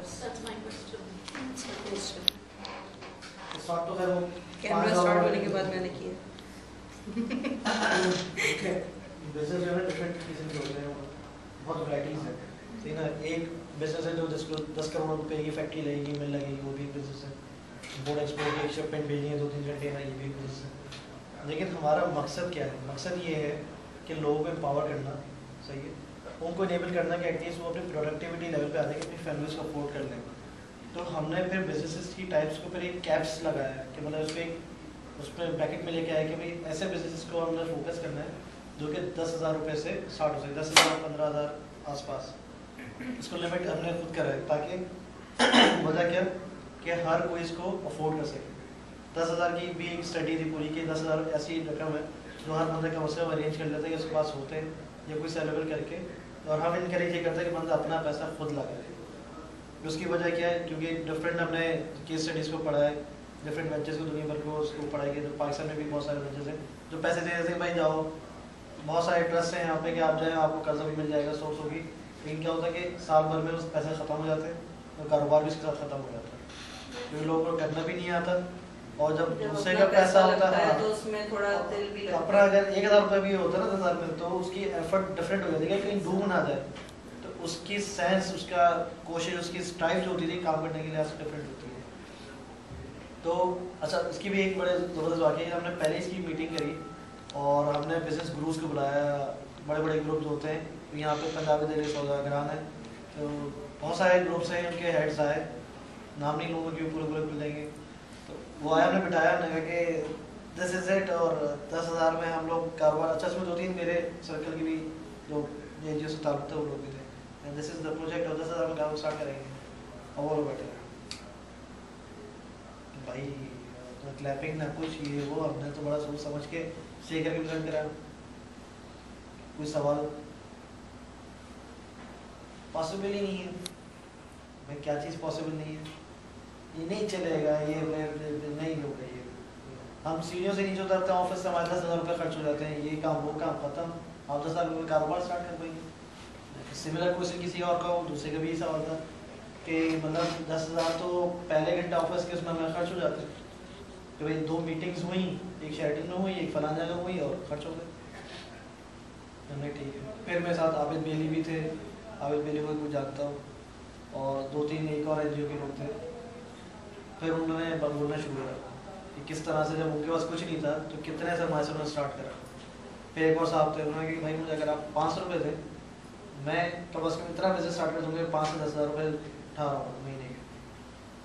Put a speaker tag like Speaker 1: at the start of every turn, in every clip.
Speaker 1: others?
Speaker 2: That's my question.
Speaker 1: That's my question.
Speaker 3: Start तो खैर वो
Speaker 1: कैमरा स्टार्ट होने के बाद मैंने किया।
Speaker 3: बिजनेस जो है डिफरेंट किस्म के होते हैं, बहुत वैराइटीज है। सही ना, एक बिजनेस है जो जिसको 10 करोड़ रुपए की फैक्ट्री लगेगी, मिल लगेगी, वो भी एक बिजनेस है। बोर्ड एक्सपोर्ट की शिपमेंट भेजनी है 2-3 घंटे में, ये भी एक बिजनेस है। लेकिन हमारा मकसद क्या है? मकसद ये है कि लोगों को एम्पावर करना, सही है, उनको इनेबल करना कि एटलीस्ट वो अपनी प्रोडक्टिविटी लेवल पे आ जाए कि अपनी फैमिलीज को अफोर्ड कर लें। तो हमने फिर बिजनेसेस की टाइप्स के ऊपर एक कैप्स लगाया है कि मतलब उसमें ब्रैकेट में लेके आया कि भाई ऐसे बिजनेस को हमने फोकस करना है जो कि 10,000 रुपये से स्टार्ट हो सके, 10,000 15,000 आसपास। इसको लिमिट हमने खुद करा है ताकि वजह क्या कि हर कोई इसको अफोर्ड कर सके। 10,000 की भी एक स्टडी थी पूरी कि 10,000 ऐसी रकम है जो हर बंदे कम से कम अरेंज कर लेता है कि उसके पास होते हैं या कोई सेलेबल करके, और हम इनकरेज ये करते हैं कि बंदा अपना पैसा खुद लगाए। उसकी वजह क्या है? क्योंकि डिफरेंट हमने केस स्टडीज़ को पढ़ा है, डिफरेंट वेंचर्स को दुनिया भर को उसको पढ़ाई की। तो पाकिस्तान में भी बहुत सारे वेंचर्स हैं जो पैसे दे देते हैं भाई जाओ, बहुत सारे ट्रस्ट हैं यहाँ पे कि आप जाएँ आपको कर्जा भी मिल जाएगा, सोर्स होगी। लेकिन क्या होता है कि साल भर में उस पैसे ख़त्म हो जाते हैं और कारोबार भी इसके साथ ख़त्म हो जाता है, क्योंकि लोगों को करना भी नहीं आता। और जब दूसरे का पैसा होता है
Speaker 1: तो उसमें थोड़ा दिल भी लगता है।
Speaker 3: अपना अगर 1,000 रुपये भी होता है ना 10,000 में, तो उसकी एफर्ट डिफरेंट हो जाती है, कहीं डूब ना जाए। तो उसकी सेंस, उसका कोशिश, उसकी स्ट्राइव जो होती थी काम करने के लिए डिफरेंट होती है। तो अच्छा, इसकी भी एक बड़े ज़बरदस्त वाक़या है। हमने पहले इसकी मीटिंग करी और हमने बिजनेस गुरुज को बुलाया। बड़े बड़े ग्रुप जो होते हैं, यहाँ पे पंजाबी दिल्ली सौदागरान है, तो बहुत सारे ग्रुप्स हैं, उनके हेड्स आए, नाम नहीं लूँगा क्यों पूरे पूरे मिल जाएंगे। तो वो आया, हमने बिठाया, हमने कहा कि दिस इज इट, और 10,000 में हम लोग कारोबार। अच्छा, इसमें 2-3 मेरे सर्कल की भी जो NGO से ताल्लुक था वो लोग भी थे। And this is the project, और 10,000 में कारोबार स्टार्ट करेंगे। और वो लोग बैठे भाई, तो क्लैपिंग ना कुछ ये वो, हमने तो बड़ा सोच समझ के सही करके प्रेजेंट करा। कोई सवाल? पॉसिबल ही नहीं है भाई, क्या चीज़ पॉसिबल नहीं है? ये नहीं चलेगा, ये नहीं होगा। ये हम सीढ़ियों से नीचे उतरते हैं, ऑफिस से हमारे 10,000 रुपये खर्च हो जाते हैं, ये काम वो काम खत्म, आप 10,000 रुपये कारोबार स्टार्ट कर पाएंगे। सिमिलर क्वेश्चन किसी और का हो, दूसरे का भी सवाल था कि मतलब 10,000 तो पहले घंटे ऑफिस के उसमें हमें खर्च हो जाते हैं कि भाई 2 मीटिंग्स हुई, एक शेल्टर में हुई, एक फलाना जगह हुई, और खर्च हो गए। हमने ठीक है। फिर मेरे साथ आबिद बेली भी थे, आबिद बेली को कुछ जानता हूँ, और 2-3 एक और NGO के लोग थे। फिर उन्होंने बोलना शुरू करा कि किस तरह से जब उनके पास कुछ नहीं था तो कितने सरमाए से उन्होंने स्टार्ट करा। फिर एक और साहब थे, उन्होंने कहा कि भाई मुझे अगर आप 500 रुपये थे, मैं कम अज़ कम इतना बिजनेस स्टार्ट कर दूँगा 5 से 10,000 रुपये उठा रहा हूँ महीने के।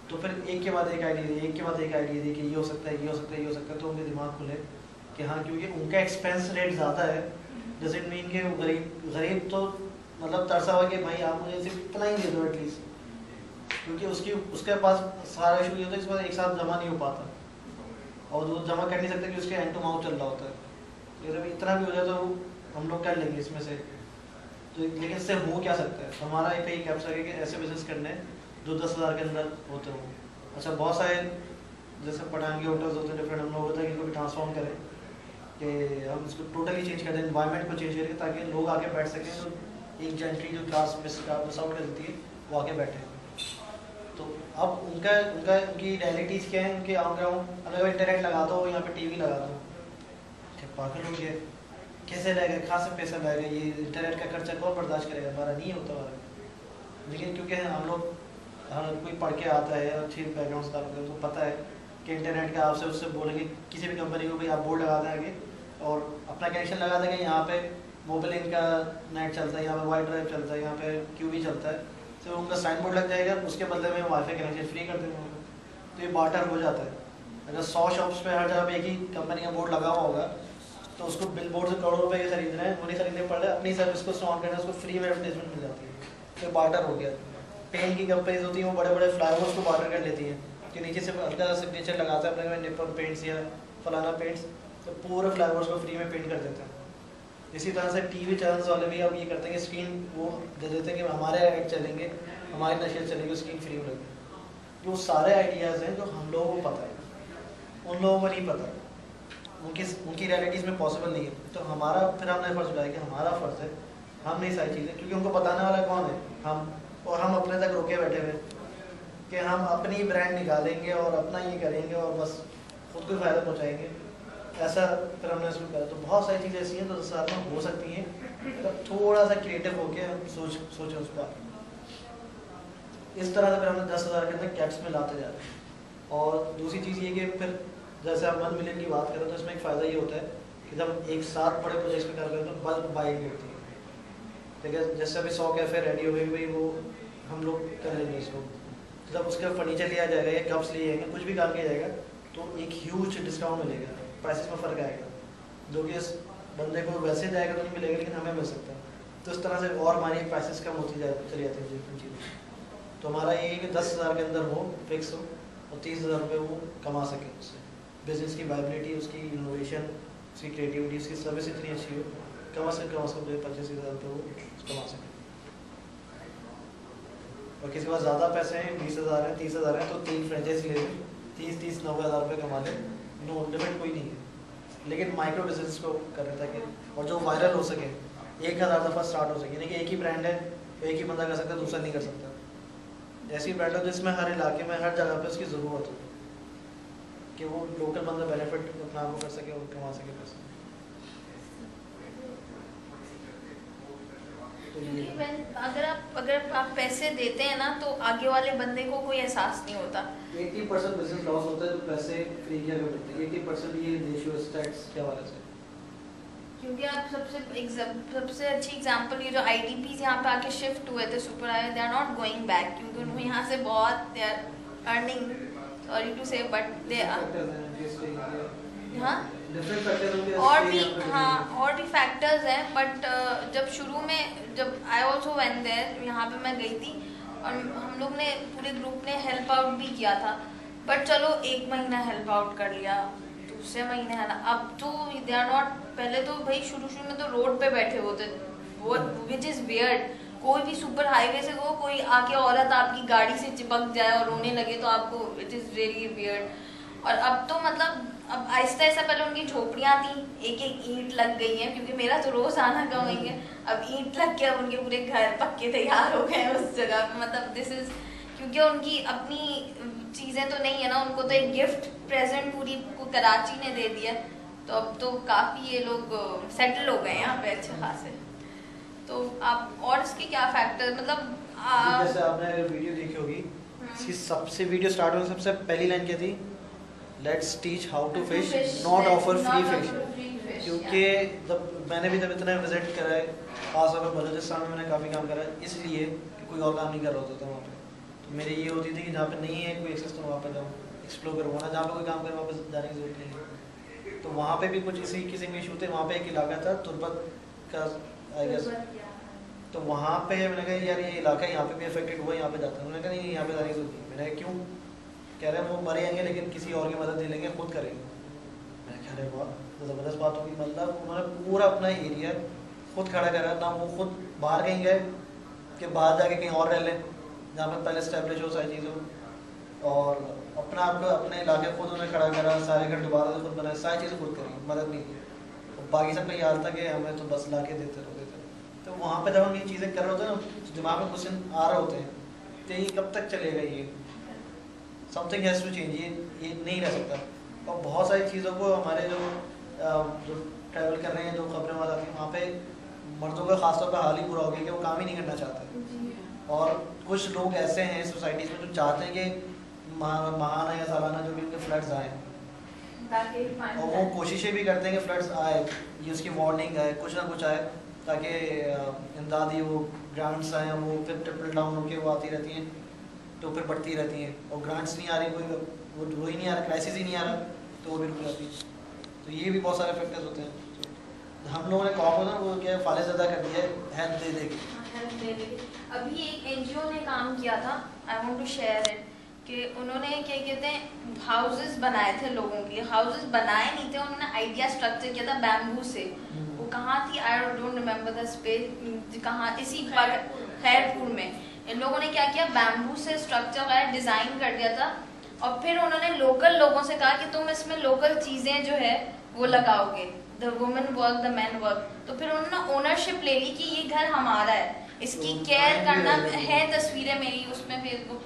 Speaker 3: तो फिर एक के बाद एक आइडिया दी, एक के बाद एक आइडिया दी कि ये हो सकता है, ये हो सकता है, ये हो सकता है। तो उनके दिमाग खुले कि हाँ, क्योंकि उनका एक्सपेंस रेट ज़्यादा है, जैसे मीन के गरीब तो मतलब तरसा हुआ कि भाई आप मुझे सिर्फ इतना ही दे दो एटलीस्ट, क्योंकि उसके पास सारा इशू ये होता है इस बार एक साथ जमा नहीं हो पाता, और वो जमा कर नहीं सकते कि उसके हैंड टू माउथ चल रहा होता है। तो जब इतना भी हो जाए तो हम लोग कर लेंगे इसमें से। तो लेकिन इससे हो क्या सकता है? हमारा एक ही कैप्स है कि ऐसे बिजनेस करने जो 10,000 के अंदर होते हों। अच्छा, बहुत सारे जैसे पटांगे होटल्स होते हैं डिफरेंट, हम लोग होता है कि इनको भी ट्रांसफॉर्म करें कि हम इसको टोटली चेंज कर दें, एनवायरनमेंट को चेंज करके, ताकि लोग आके बैठ सकें। तो एक जेंट्री जो क्लास मिस आउट कर देती है वो आके बैठे। तो अब उनकी रियलिटीज़ क्या है, उनके ऑन ग्राउंड। अगर इंटरनेट लगा दो, यहाँ पे TV लगा दो, पागल हो गया, कैसे लगेगा, कहाँ से पैसा लगेगा, ये इंटरनेट का खर्चा कौन बर्दाश्त करेगा? हमारा नहीं होता वाला। लेकिन क्योंकि हम लोग कोई पढ़ के आता है, अच्छी बैकग्राउंड से होता है, तो पता है कि इंटरनेट का आपसे उससे बोलेंगे किसी भी कंपनी को भाई आप बोर्ड लगा दें आगे और अपना कनेक्शन लगा देंगे, यहाँ पे मोबाइल इनका नेट चलता है, यहाँ पे वाई ड्राइव चलता है, यहाँ पे QB चलता है, तो उनका साइन बोर्ड लग जाएगा, उसके बदले में वाईफाई कनेक्शन फ्री कर देंगे उनको। तो ये बार्टर हो जाता है। अगर 100 शॉप्स पे हर जगह पे एक ही कंपनी का बोर्ड लगा हुआ होगा, तो उसको बिल बोर्ड से करोड़ों रुपए के खरीदना है, वो नहीं खरीदने पड़ रहे, अपनी सर्विस को ऑन करना है, उसको फ्री में एडवर्टाइजमेंट मिल जाती है। तो बार्टर हो गया। पेंट की कंपनीज होती हैं, वो बड़े बड़े फ्लाईओवर्स को बार्टर कर लेती हैं कि नीचे से हल्का सिग्नेचर लगाता है अपने निपन पेंट्स या फलाना पेंट्स, तो पूरे फ्लाईओवर्स को फ्री में पेंट कर देते हैं। इसी तरह से TV चैनल्स वाले भी अब ये करते हैं कि स्क्रीन वो दे देते हैं कि हमारे ऐड चलेंगे, हमारी नशे चलेंगे, स्क्रीन फ्री में लगेगी। वो सारे आइडियाज़ हैं जो हम लोगों को पता है, उन लोगों को नहीं पता, उनकी रियलिटीज़ में पॉसिबल नहीं है। तो हमारा फिर हमने फर्ज उठाया कि हमारा फ़र्ज़ है हम नहीं सारी चीज़ें, क्योंकि उनको बताने वाला कौन है? हम। और हम अपने तक रोके बैठे हुए कि हम अपनी ब्रांड निकालेंगे और अपना ये करेंगे और बस खुद को फ़ायदा पहुँचाएंगे, ऐसा फिर हमने इसमें करा। तो बहुत सारी चीज़ें ऐसी हैं तो 10,000 में हो सकती हैं, मतलब थोड़ा सा क्रिएटिव होके हम सोचें उस पर। इस तरह से फिर हमने 10,000 के अंदर कैप्स में लाते जा रहे हैं। और दूसरी चीज़ ये कि फिर जैसे आप 1 मिलियन की बात करें तो इसमें एक फ़ायदा ये होता है कि जब एक साथ बड़े प्रोजेक्ट्स में कर रहे हैं तो बल्क बाइंग होती है, ठीक है। जैसे अभी 100 कैफे रेडी हो गई भाई, वो हम लोग कर लेंगे इसको, जब उसका फर्नीचर लिया जाएगा या कप्स लिए जाएंगे, कुछ भी काम किया जाएगा तो एक ह्यूज डिस्काउंट मिलेगा, प्राइसेस में फ़र्क आएगा, जो कि इस बंदे को वैसे जाएगा तो नहीं मिलेगा लेकिन हमें मिल सकता है। तो इस तरह से और हमारी प्राइसेस कम होती चली जाती है इन चीज़ों। तो हमारा ये है कि 10,000 के अंदर हो, फिक्स हो, और 30,000 रुपये वो कमा सके उससे। बिजनेस की वाइबिलिटी, उसकी इनोवेशन, उसकी क्रिएटिविटी, उसकी सर्विस इतनी अच्छी हो, कम से कम 25,000 रुपये वो कमा सके। और किसी के पास ज़्यादा पैसे हैं, 20,000 हैं, 30,000 हैं, तो 3 फ्रेंचाइजी ले लें, 30-30 90,000 रुपये कमा लें, नो लिमिट कोई नहीं है। लेकिन माइक्रो बिजनेस को करने तक है, और जो वायरल हो सके, 1,000 दफ़ा स्टार्ट हो सके, यानी कि एक ही ब्रांड है तो एक ही बंदा कर सकता है, दूसरा नहीं कर सकता। ऐसी ब्रांड हो जिसमें हर इलाके में हर जगह पे उसकी ज़रूरत हो, कि वो लोकल बंदा बेनिफिट अपना आप कर सके और कमा सके पैसे। तो ये
Speaker 2: अगर आप पैसे देते हैं ना तो आगे वाले बंदे को कोई एहसास नहीं होता।
Speaker 3: 80% बिजनेस लॉस होता है जो पैसे फ्री किया करते हैं, 80% ये रेशियो टैक्स के हवाले से।
Speaker 2: क्योंकि आप सबसे अच्छी एग्जांपल ये जो आईडीपीज यहाँ पे आके शिफ्ट हुए थे, सुपर आए, they are not going back, क्योंकि उनको यहाँ से बहुत they are earning, sorry to say, but they हाँ और भी फैक्टर्स हैं। बट जब शुरू में जब आई ऑल्सो वेंट देयर, यहाँ पे मैं गई थी और हम लोग ने पूरे ग्रुप ने हेल्प आउट भी किया था, बट चलो 1 महीना हेल्प आउट कर लिया, दूसरे महीने है ना, अब तो दे आर नॉट। पहले तो भाई शुरू में तो रोड पे बैठे होते, वो विच इज़ वियर्ड। कोई भी सुपर हाईवे से हो, कोई आके औरत आपकी गाड़ी से चिपक जाए और रोने लगे तो आपको इट इज़ रियली वियर्ड। और अब तो मतलब अब आहिस्ता आहिस्ता, पहले उनकी झोपड़ियाँ थी, एक एक ईंट लग गई है, क्योंकि मेरा तो रोज़ आना का वही है, अब ईंट लग के अब उनके पूरे घर पक्के तैयार हो गए हैं उस जगह पे। मतलब दिस इज़ क्योंकि उनकी अपनी चीज़ें तो नहीं है ना, उनको तो एक गिफ्ट प्रेजेंट पूरी को कराची ने दे दिया, तो अब तो काफ़ी ये लोग सेटल हो गए यहाँ पे अच्छे खासे। तो आप और इसके क्या फैक्टर, मतलब
Speaker 3: जैसे आपने वीडियो देखी होगी, इसकी सबसे वीडियो स्टार्ट होने सबसे पहली लाइन क्या थी? Let's teach how to fish, not offer free fish. क्योंकि जब मैंने भी जब इतना विजिट करा है, खासतौर पर बलूचिस्तान में मैंने काफ़ी काम करा है, इसलिए कि कोई और काम नहीं कर रहा होता था वहाँ पे। तो मेरी ये होती थी कि जहाँ पे नहीं है कोई एक्सेस तो वहाँ पर जाऊँ, एक्सप्लोर करूँ, ना जहाँ पे कोई काम करे वहाँ पर जाने की जरूरत नहीं है। तो वहाँ पे भी कुछ इसी किसी में इशू थे। वहाँ पे एक इलाका था तुर्बत का, आई गेस, तो वहाँ पे मैंने कहा यार ये इलाका यहाँ पे भी अफेक्टेड हुआ, यहाँ पे जाता है। उन्होंने कहा नहीं यहाँ पे जाने की जरूरत नहीं। मैंने कहा क्यों? कह रहे हैं वो मरे जाएंगे लेकिन किसी और की मदद ले लेंगे, खुद करेंगे। मैं कह रहे वाह, तो ज़बरदस्त बात होगी। मतलब उन्होंने पूरा अपना एरिया खुद खड़ा करा, ना वो खुद बाहर कहीं गए कि बाहर जाके कहीं और रह लें जहाँ पर पहले स्टैब्लिश हो सारी चीज़ों, और अपना आपको अपने इलाके खुद उन्हें खड़ा करा, सारे घर दोबारा से खुद बनाए, सारी चीज़ें खुद करी, मदद नहीं की। और बाकी सब का याद था कि हमें तो बस ला के देते रहो। तो वहाँ पे जब हम ये चीज़ें कर रहे होते हैं ना, दिमाग में क्वेश्चन आ रहे होते हैं कि ये कब तक चलेगा, ये समथिंग हैज़ टू चेंज, ये नहीं रह सकता। और बहुत सारी चीज़ों को हमारे जो ट्रैवल कर रहे हैं, जो खबरें वहाँ आती हैं, वहाँ पे मर्दों का खासतौर पर हाल ही बुरा हो गया कि वो काम ही नहीं करना चाहते। और कुछ लोग ऐसे हैं सोसाइटीज़ में जो चाहते हैं कि महाना या सालाना जो भी उनके फ्लड्स आए, और वो कोशिशें भी करते हैं कि फ्लड्स आए, ये उसकी वार्निंग आए, कुछ ना कुछ आए, ताकि इमदादी वो ग्रांट्स आए, वो फिर ट्रिपल डाउन होकर वो आती रहती हैं, तो फिर बढ़ती रहती हैं। और ग्रांट्स नहीं आ रही, कोई वो ही नहीं आ रहा, क्राइसिस ही नहीं आ रहा, तो वो भी रुक जाती है। तो ये भी बहुत सारे फैक्टर्स होते हैं। तो हम लोगों ने कहा ना वो क्या फाले ज़्यादा कर दिया है हेल्प दे देगी।
Speaker 2: अभी एक एनजीओ ने काम किया था, I want to share it, कि उन्होंने क्या कहते हैं हाउसेस बनाए थे लोगों के लिए। हाउसेस बनाए नहीं थे, उन्होंने आइडिया स्ट्रक्चर किया था बैम्बू से। वो कहाँ थी, I don't remember the space, कहाँ, इसी खैरपुर में। इन लोगों ने क्या किया, बैम्बू से स्ट्रक्चर वगैरह डिज़ाइन कर दिया था, और फिर उन्होंने लोकल लोगों से कहा कि तुम इसमें लोकल चीज़ें जो है वो लगाओगे, the women work the man work. तो फिर उन्होंने ओनरशिप ले ली कि ये घर हमारा है, इसकी केयर करना है। तस्वीरें मेरी उसमें फेसबुक